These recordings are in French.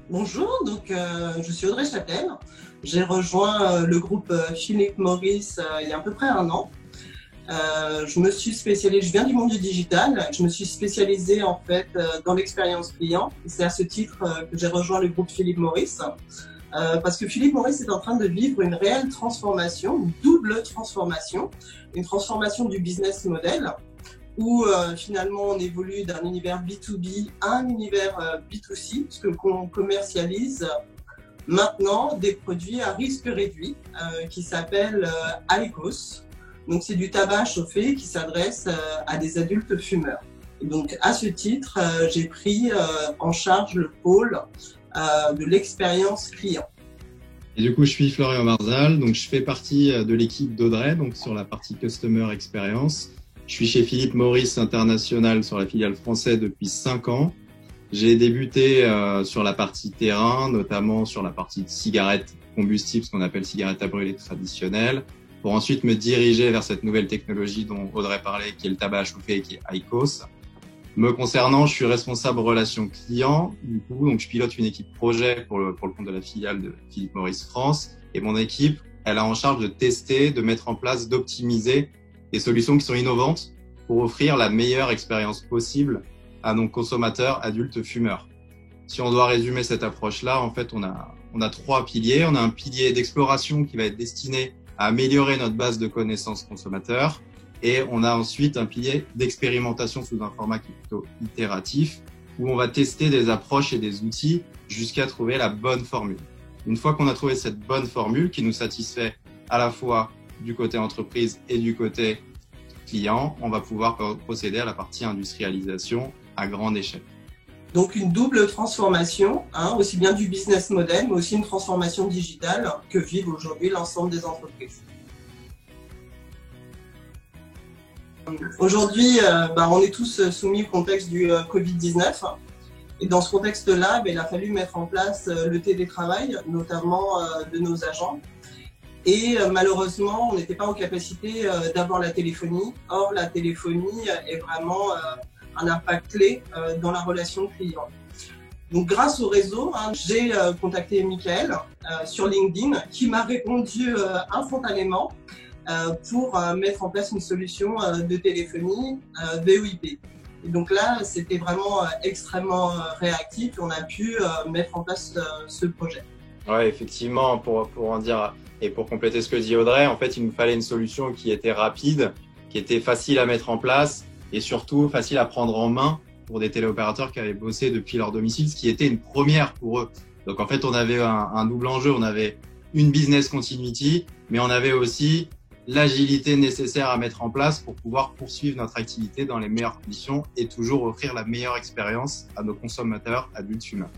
Bonjour, je suis Audrey Châtel. J'ai rejoint le groupe Philip Morris il y a à peu près un an. Je viens du monde du digital. Je me suis spécialisée en fait dans l'expérience client. C'est à ce titre que j'ai rejoint le groupe Philip Morris parce que Philip Morris est en train de vivre une réelle transformation, une double transformation, une transformation du business model où finalement on évolue d'un univers B2B à un univers B2C, parce qu'on commercialise maintenant des produits à risque réduit qui s'appellent IQOS. Donc c'est du tabac chauffé qui s'adresse à des adultes fumeurs. Et donc à ce titre, j'ai pris en charge le pôle de l'expérience client. Et du coup, je suis Florian Marzal, donc je fais partie de l'équipe d'Audrey, donc sur la partie Customer Experience. Je suis chez Philip Morris International sur la filiale française depuis 5 ans. J'ai débuté sur la partie terrain, notamment sur la partie cigarettes combustibles, ce qu'on appelle cigarettes à brûler traditionnelles, pour ensuite me diriger vers cette nouvelle technologie dont Audrey parlait, qui est le tabac à chauffer, qui est IQOS. Me concernant, je suis responsable relations clients, du coup, donc je pilote une équipe projet pour le compte de la filiale de Philip Morris France. Et mon équipe, elle a en charge de tester, de mettre en place, d'optimiser des solutions qui sont innovantes pour offrir la meilleure expérience possible à nos consommateurs adultes fumeurs. Si on doit résumer cette approche-là, en fait, on a 3 piliers. On a un pilier d'exploration qui va être destiné à améliorer notre base de connaissances consommateurs. Et on a ensuite un pilier d'expérimentation sous un format qui est plutôt itératif, où on va tester des approches et des outils jusqu'à trouver la bonne formule. Une fois qu'on a trouvé cette bonne formule qui nous satisfait à la fois du côté entreprise et du côté client, on va pouvoir procéder à la partie industrialisation à grande échelle. Donc une double transformation, aussi bien du business model, mais aussi une transformation digitale que vivent aujourd'hui l'ensemble des entreprises. Aujourd'hui, on est tous soumis au contexte du Covid-19. Et dans ce contexte-là, il a fallu mettre en place le télétravail, notamment de nos agents. Et malheureusement, on n'était pas en capacité d'avoir la téléphonie. Or, la téléphonie est vraiment un impact clé dans la relation client. Donc, grâce au réseau, j'ai contacté Michael sur LinkedIn qui m'a répondu instantanément pour mettre en place une solution de téléphonie VoIP. Et donc là, c'était vraiment extrêmement réactif et on a pu mettre en place ce projet. Ouais, effectivement, pour en dire et pour compléter ce que dit Audrey, en fait, il nous fallait une solution qui était rapide, qui était facile à mettre en place et surtout facile à prendre en main pour des téléopérateurs qui avaient bossé depuis leur domicile, ce qui était une première pour eux. Donc en fait, on avait un double enjeu, on avait une business continuity, mais on avait aussi l'agilité nécessaire à mettre en place pour pouvoir poursuivre notre activité dans les meilleures conditions et toujours offrir la meilleure expérience à nos consommateurs adultes fumeurs.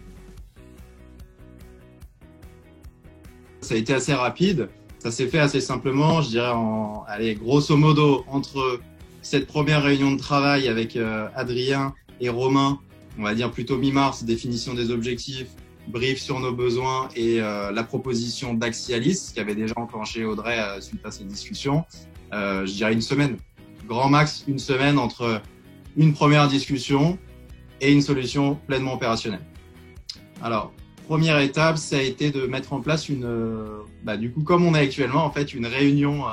Ça a été assez rapide, ça s'est fait assez simplement, je dirais grosso modo, entre cette première réunion de travail avec Adrien et Romain, on va dire plutôt mi-mars, définition des objectifs, brief sur nos besoins et la proposition d'Axialis, qui avait déjà enclenché Audrey suite à ces discussions, je dirais une semaine. Grand max, une semaine entre une première discussion et une solution pleinement opérationnelle. Alors, première étape, ça a été de mettre en place du coup, comme on est actuellement, en fait, une réunion,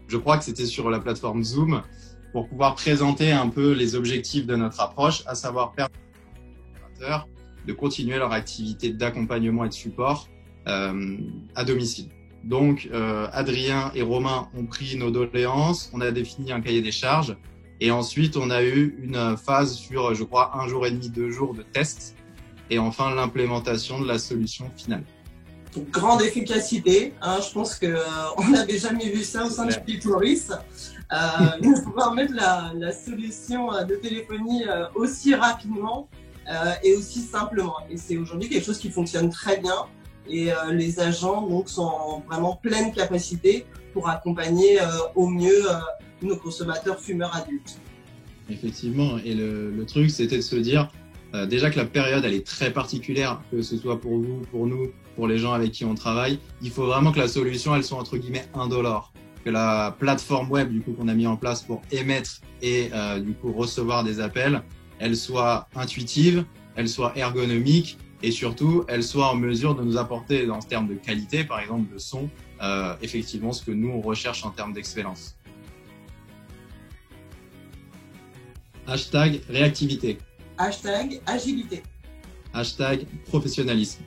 je crois que c'était sur la plateforme Zoom, pour pouvoir présenter un peu les objectifs de notre approche, à savoir permettre aux opérateurs de continuer leur activité d'accompagnement et de support à domicile. Donc, Adrien et Romain ont pris nos doléances, on a défini un cahier des charges et ensuite, on a eu une phase sur, je crois, 1 jour et demi, 2 jours de tests et enfin l'implémentation de la solution finale. Donc, grande efficacité, je pense qu'on n'avait jamais vu ça au sein de Philip Morris. Pouvoir mettre la solution de téléphonie aussi rapidement et aussi simplement. Et c'est aujourd'hui quelque chose qui fonctionne très bien et les agents donc sont en vraiment pleine capacité pour accompagner au mieux nos consommateurs fumeurs adultes. Effectivement, et le truc c'était de se dire déjà que la période elle est très particulière, que ce soit pour vous, pour nous, pour les gens avec qui on travaille, il faut vraiment que la solution elle soit entre guillemets indolore, que la plateforme web du coup qu'on a mis en place pour émettre et du coup recevoir des appels, elle soit intuitive, elle soit ergonomique et surtout, elle soit en mesure de nous apporter, en termes de qualité, par exemple, de son, effectivement, ce que nous, on recherche en termes d'excellence. Hashtag réactivité. Hashtag agilité. Hashtag professionnalisme.